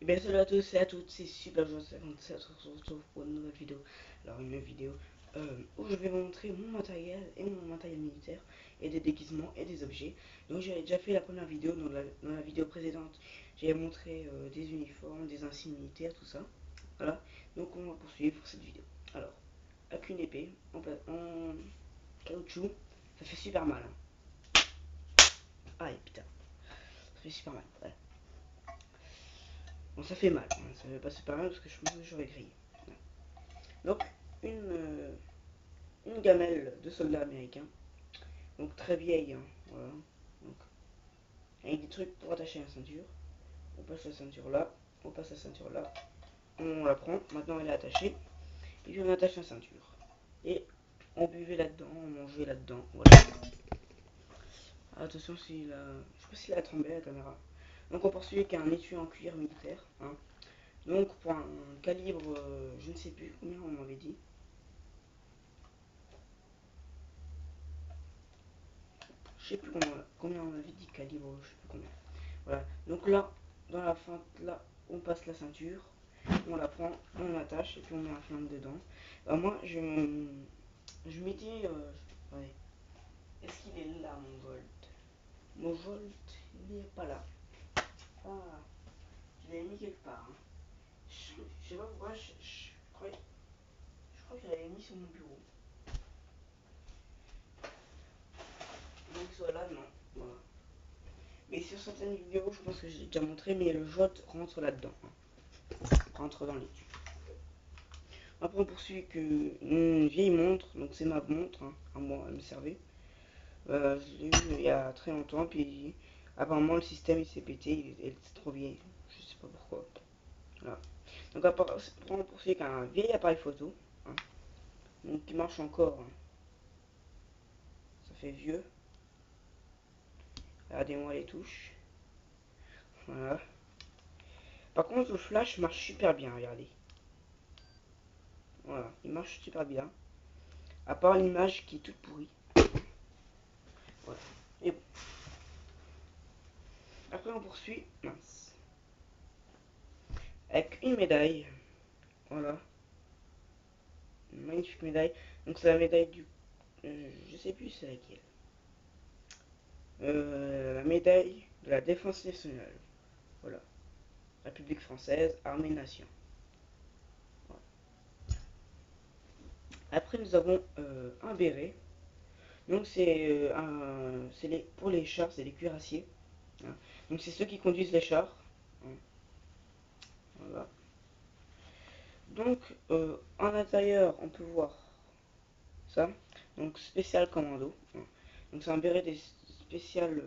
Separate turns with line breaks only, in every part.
Et bien salut à tous et à toutes, c'est Super Joueur 57, on se retrouve pour une nouvelle vidéo. Alors une nouvelle vidéo où je vais vous montrer mon matériel et mon matériel militaire et des déguisements et des objets. Donc j'avais déjà fait la première vidéo, dans la vidéo précédente, j'ai montré des uniformes, des insignes militaires, tout ça. Voilà, donc on va poursuivre cette vidéo. Alors, avec une épée en caoutchouc, ça fait super mal. Hein. Aïe putain, ça fait super mal. Voilà. Bon, ça fait mal, hein. Ça fait pas super mal parce que je pense que j'aurais grillé. Voilà. Donc, une gamelle de soldats américains, donc très vieille, hein, voilà. Donc, avec des trucs pour attacher la ceinture. On passe la ceinture là, on passe la ceinture là, on la prend, maintenant elle est attachée, et puis on attache la ceinture. Et on buvait là-dedans, on mangeait là-dedans, voilà. Ah, attention, s'il a... je sais pas s'il a tremblé la caméra. Donc on poursuit avec un étui en cuir militaire, hein. Donc pour un calibre, je ne sais plus combien on m'avait dit. Je sais plus combien on avait dit calibre, je sais plus combien. Voilà. Donc là, dans la fente, là, on passe la ceinture, on la prend, on attache et puis on met un flingue dedans. Moi, je m'étais, ouais. Est-ce qu'il est là, mon Volt? Mon Volt, il n'est pas là. Ah, je l'avais mis quelque part. Hein. Je sais pas pourquoi, je crois que je l'avais mis sur mon bureau. Donc soit là, non. Voilà. Mais sur certaines vidéos, je pense que j'ai déjà montré, mais le Volt rentre là-dedans. Hein. Rentre dans l'étui. Après on poursuit avec une vieille montre, donc c'est ma montre, hein, à moi, elle me servait. Je l'ai eu il y a très longtemps, puis apparemment le système il s'est pété, elle était trop vieille, je sais pas pourquoi. Voilà. Donc après on poursuit avec un vieil appareil photo, hein, donc qui marche encore, hein. Ça fait vieux. Regardez-moi les touches. Voilà. Par contre le flash marche super bien, regardez. Voilà, il marche super bien. À part l'image qui est toute pourrie. Voilà. Et bon. Après on poursuit, mince, avec une médaille. Voilà. Une magnifique médaille. Donc c'est la médaille du... je sais plus c'est laquelle. La médaille de la défense nationale. Voilà. République française, armée nation. Voilà. Après nous avons un béret. Donc c'est pour les chars, c'est les cuirassiers. Hein. Donc c'est ceux qui conduisent les chars. Hein. Voilà. Donc en intérieur on peut voir ça. Donc spécial commando. Hein. Donc c'est un béret des spécial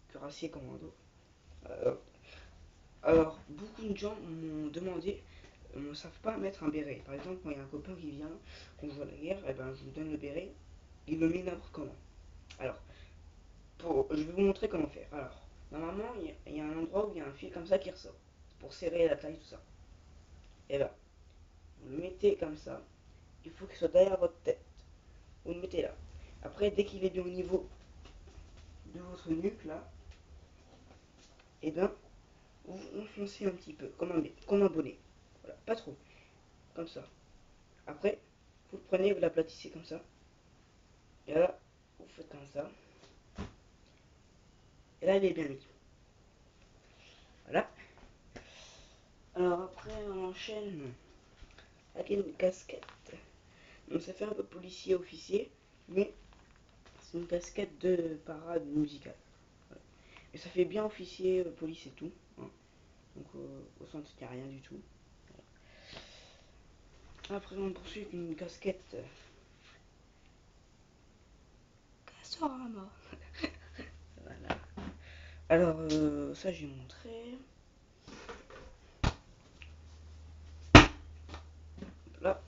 cuirassiers commando. Euh, alors beaucoup de gens m'ont demandé, ne savent pas mettre un béret. Par exemple quand il y a un copain qui vient, qu'on joue à la guerre, et ben je lui donne le béret, il le met n'importe comment. Alors je vais vous montrer comment faire. Alors normalement il y a un endroit où il y a un fil comme ça qui ressort pour serrer la taille tout ça. Et ben vous le mettez comme ça. Il faut qu'il soit derrière votre tête. Vous le mettez là. Après dès qu'il est bien au niveau de votre nuque là, et ben vous enfoncez un petit peu, comme un bonnet. Voilà, pas trop, comme ça. Après, vous le prenez, vous l'aplatissez comme ça. Et là, vous faites comme ça. Et là, il est bien mis. Voilà. Alors après, on enchaîne avec une casquette. Donc ça fait un peu policier officier, mais c'est une casquette de parade musicale. Voilà. Et ça fait bien officier, police et tout. Hein. Donc au centre, il n'y a rien du tout. Après, on poursuit avec une casquette Castorama. Voilà. Alors, ça j'ai montré. Là,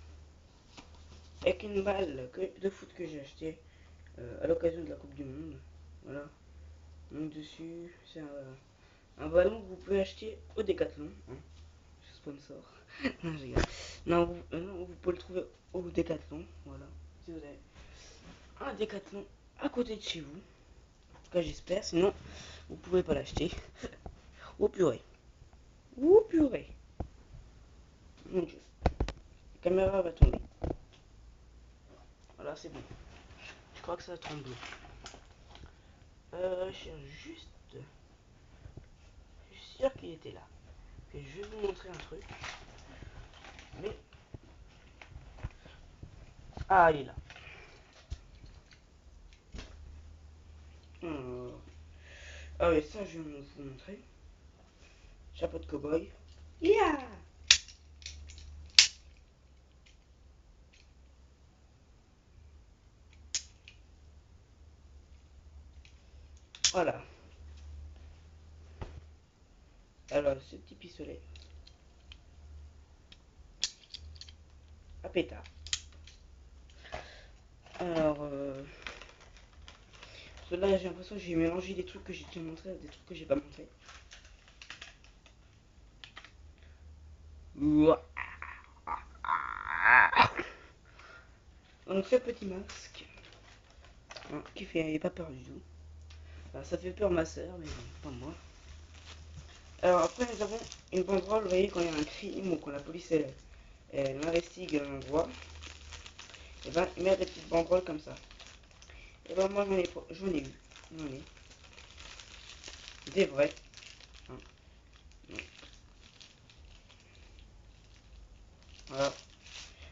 avec une balle de foot que j'ai acheté à l'occasion de la Coupe du Monde. Voilà. Donc dessus, c'est un ballon que vous pouvez acheter au Décathlon. Hein. Sponsor. Non, je rigole. Non, non, vous pouvez le trouver au Décathlon. Voilà. Si vous avez un Décathlon à côté de chez vous. En tout cas, j'espère. Sinon, vous pouvez pas l'acheter. Oh purée. Oh purée. caméra va tomber. Voilà, c'est bon. Je crois que ça tombe. Je suis sûr qu'il était là. Et je vais vous montrer un truc. Mais... Ah, il est là. Ah oui, ça, je vais vous montrer. Chapeau de cow-boy. Yeah! Voilà. Alors, ce petit pistolet. À pétard. Alors, là, j'ai l'impression que j'ai mélangé des trucs que j'ai déjà montré avec des trucs que j'ai pas montré. Donc, ce petit masque, hein, qui fait pas peur du tout. Enfin, ça fait peur ma soeur, mais pas moi. Alors, après, nous avons une banderole. Vous voyez, quand il y a un crime ou quand la police elle investigue un endroit, et ben, ils mettent des petites banderoles comme ça. Et ben, moi, j'en ai eu. J'en ai. Des vrais. Hein. Voilà.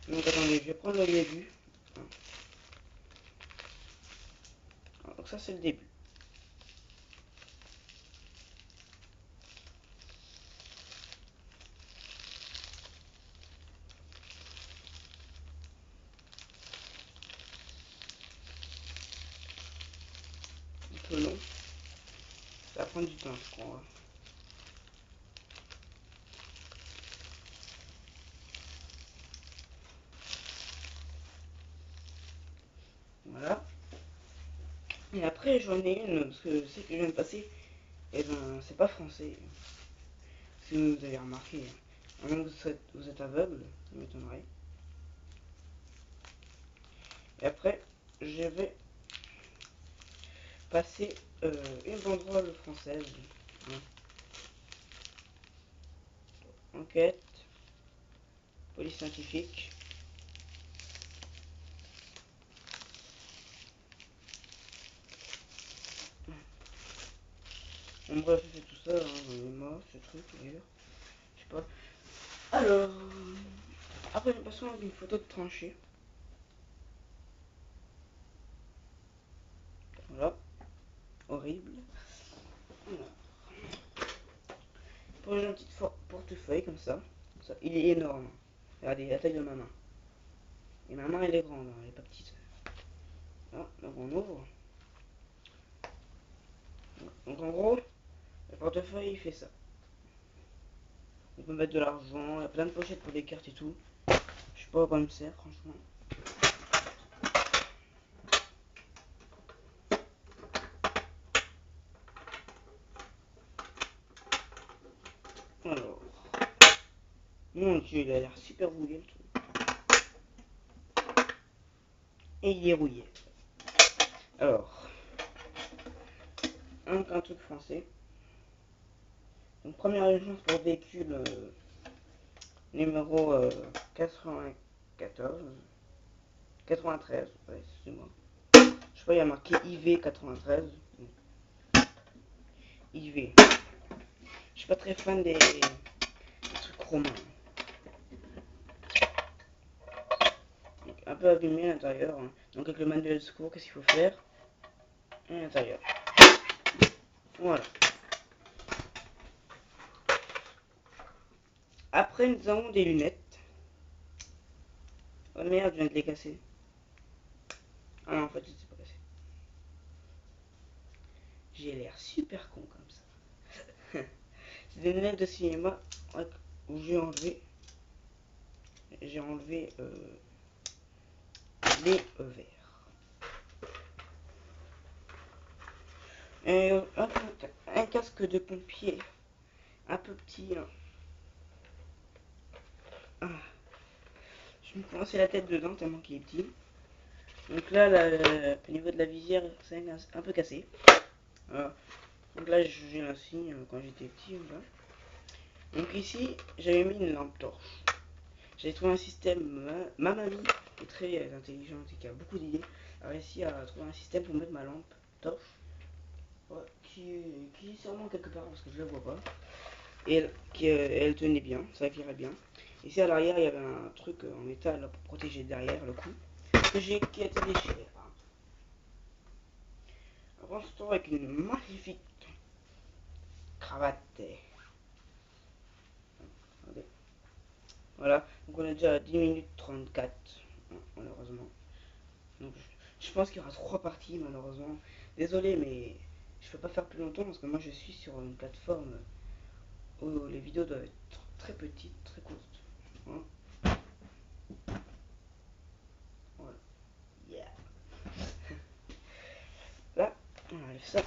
Donc attendez, je vais prendre le début. Donc ça c'est le début. Un peu long. Ça va prendre du temps je crois. Voilà. Et après j'en ai une, parce que celle que je viens de passer, et ben c'est pas français. Si vous avez remarqué. À moins que vous êtes aveugle, ça m'étonnerait. Et après, je vais passer une banderole française. Hein. Enquête, police scientifique. Bon bref, c'est tout ça, hein, j'en ai marre, ce truc d'ailleurs. Je sais pas. Alors, après nous passons à une photo de tranchée. Voilà, horrible. Voilà. Pour une petite portefeuille comme ça. Il est énorme. Regardez la taille de ma main. Et ma main elle est grande, hein, elle est pas petite. Ah, donc on ouvre. Donc en gros, le portefeuille il fait ça. On peut mettre de l'argent, il y a plein de pochettes pour les cartes et tout. Je sais pas à quoi il me sert franchement. Alors, mon dieu, il a l'air super rouillé le truc. Et il est rouillé. Alors, un truc français. Donc première urgence pour véhicule numéro 94. 93, ouais, excusez-moi. Je sais pas, il y a marqué IV 93. IV. Je suis pas très fan des trucs romains. Donc, un peu abîmé à l'intérieur. Hein. Donc avec le manuel de secours, qu'est-ce qu'il faut faire à l'intérieur. Voilà. Après, nous avons des lunettes. Oh merde, je viens de les casser. Ah non, en fait, je ne sais pas casser. J'ai l'air super con comme ça. C'est des lunettes de cinéma où j'ai enlevé les verres. Et un casque de pompier un peu petit. Hein. Ah, je me commençais la tête dedans tellement qu'il est petit. Donc là, au niveau de la visière, c'est un peu cassé. Voilà. Donc là, j'ai l'insigne quand j'étais petit. Voilà. Donc ici, j'avais mis une lampe torche. J'ai trouvé un système, ma mamie qui est très intelligente et qui a beaucoup d'idées, a réussi à trouver un système pour mettre ma lampe torche, ouais, qui est sûrement quelque part parce que je la vois pas. Et elle tenait bien, ça éclairait bien. Ici à l'arrière, il y avait un truc en métal pour protéger derrière le cou, qui a été déchiré. On se retrouve avec une magnifique cravate. Regardez. Voilà, donc on est déjà à 10 minutes 34, malheureusement. Donc je pense qu'il y aura 3 parties, malheureusement. Désolé, mais je peux pas faire plus longtemps parce que moi je suis sur une plateforme où les vidéos doivent être très petites, très courtes. Hein. Voilà. Yeah. Là, on enlève ça.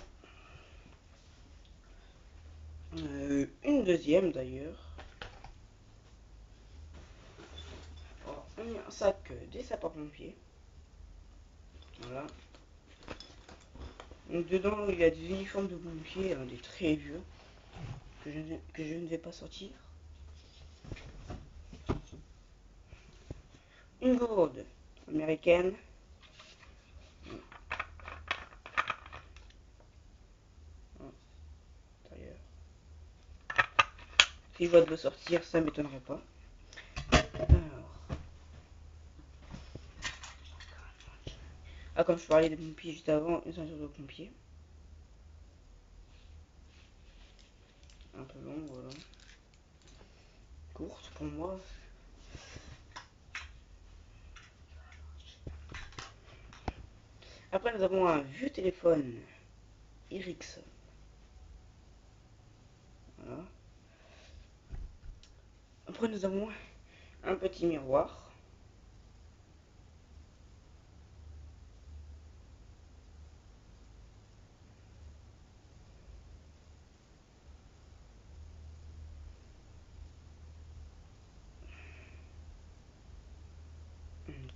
Une deuxième d'ailleurs. On a un sac des sapeurs-pompiers. Voilà. Donc dedans il y a des uniformes de pompiers, des très vieux, que je ne vais pas sortir. Une gourde américaine. Si je vois de le sortir, ça m'étonnerait pas. Alors, comme je parlais des pompiers juste avant, une ceinture de pompier. Un peu longue, voilà. Courte pour moi. Après, nous avons un vieux téléphone Ericsson. Voilà. Après, nous avons un petit miroir.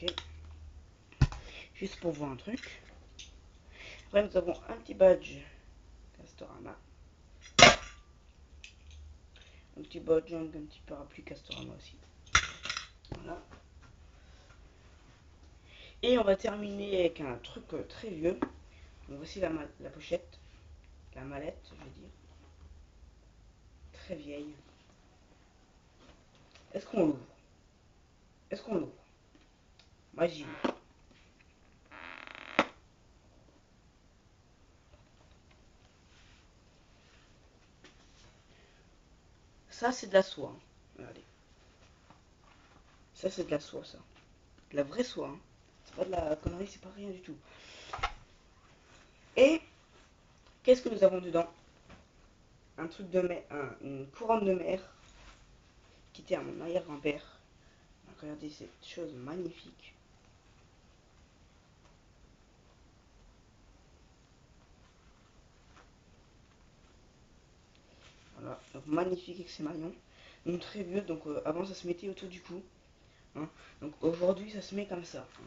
Ok. Juste pour voir un truc. Après, nous avons un petit badge Castorama. Un petit badge, un petit parapluie Castorama aussi. Voilà. Et on va terminer avec un truc très vieux. Donc voici la pochette. La mallette, je veux dire. Très vieille. Est-ce qu'on l'ouvre? Est-ce qu'on l'ouvre? Moi j'y vais. Ça c'est de la soie. Hein. Regardez. Ça c'est de la soie, ça. De la vraie soie. Hein. C'est pas de la connerie, c'est pas rien du tout. Et qu'est-ce que nous avons dedans? Un truc de mer, une couronne de mer qui était à mon arrière-grand-père. Regardez cette chose magnifique. Voilà, donc magnifique avec ses maillons. Donc très vieux, donc avant ça se mettait autour du cou. Hein. Donc aujourd'hui ça se met comme ça. Hein.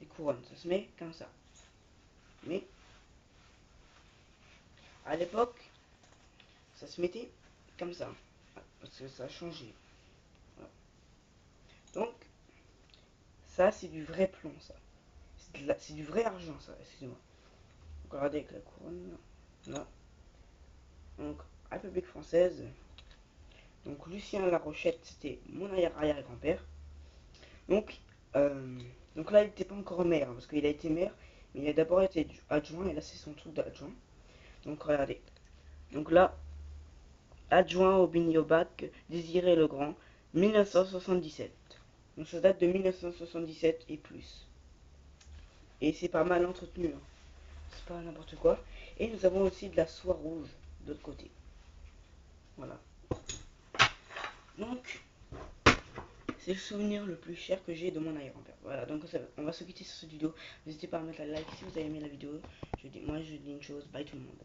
Les couronnes, ça se met comme ça. Mais à l'époque, ça se mettait comme ça. Parce que ça a changé. Voilà. Donc, ça c'est du vrai plomb, ça. C'est du vrai argent, ça, excusez-moi. Regardez avec la couronne, là. Donc, République française. Donc, Lucien Larochette, c'était mon arrière-arrière-grand-père. Donc, euh, donc là, il n'était pas encore maire, hein, parce qu'il a été maire, mais il a d'abord été adjoint, et là, c'est son truc d'adjoint. Donc, regardez. Donc là, adjoint au Bignobac, Désiré Legrand, 1977. Donc ça date de 1977 et plus. Et c'est pas mal entretenu. Hein. C'est pas n'importe quoi. Et nous avons aussi de la soie rouge de l'autre côté. Voilà. Donc, c'est le souvenir le plus cher que j'ai de mon arrière-grand-père. Voilà, donc on va se quitter sur cette vidéo. N'hésitez pas à mettre un like si vous avez aimé la vidéo. Moi, je dis une chose. Bye tout le monde.